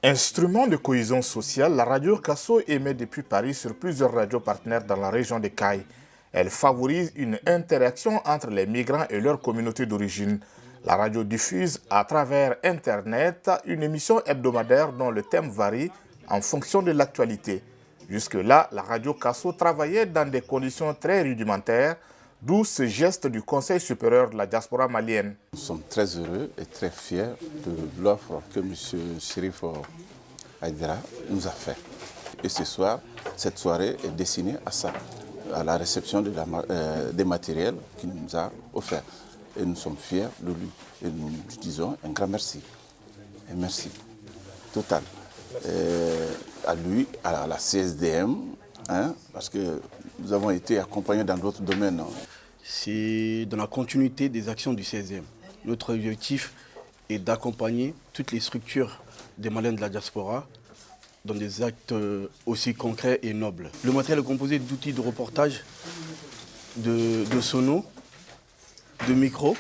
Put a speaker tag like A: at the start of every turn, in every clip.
A: Instrument de cohésion sociale, la radio Kasso émet depuis Paris sur plusieurs radios partenaires dans la région de Caille. Elle favorise une interaction entre les migrants et leur communauté d'origine. La radio diffuse à travers Internet une émission hebdomadaire dont le thème varie en fonction de l'actualité. Jusque-là, la radio Kasso travaillait dans des conditions très rudimentaires, d'où ce geste du Conseil supérieur de la diaspora malienne.
B: Nous sommes très heureux et très fiers de l'offre que M. Chérif Aïdara nous a fait. Et ce soir, cette soirée est destinée à ça, à la réception des matériels qu'il nous a offerts. Et nous sommes fiers de lui. Et nous disons un grand merci. Un merci total. À lui, à la CSDM, parce que nous avons été accompagnés dans d'autres domaines.
C: C'est dans la continuité des actions du 16e. Notre objectif est d'accompagner toutes les structures des Maliens de la diaspora dans des actes aussi concrets et nobles. Le matériel est composé d'outils de reportage, de sonos, de micros,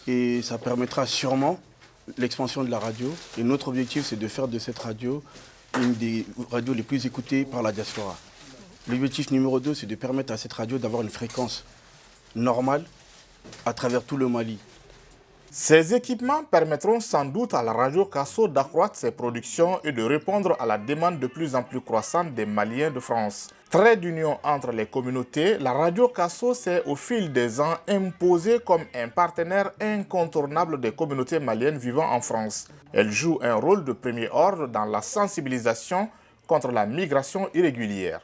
C: et ça permettra sûrement l'expansion de la radio. Et notre objectif, c'est de faire de cette radio une des radios les plus écoutées par la diaspora. L'objectif numéro 2, c'est de permettre à cette radio d'avoir une fréquence normale à travers tout le Mali.
A: Ces équipements permettront sans doute à la radio Kasso d'accroître ses productions et de répondre à la demande de plus en plus croissante des Maliens de France. Trait d'union entre les communautés, la radio Kasso s'est au fil des ans imposée comme un partenaire incontournable des communautés maliennes vivant en France. Elle joue un rôle de premier ordre dans la sensibilisation contre la migration irrégulière.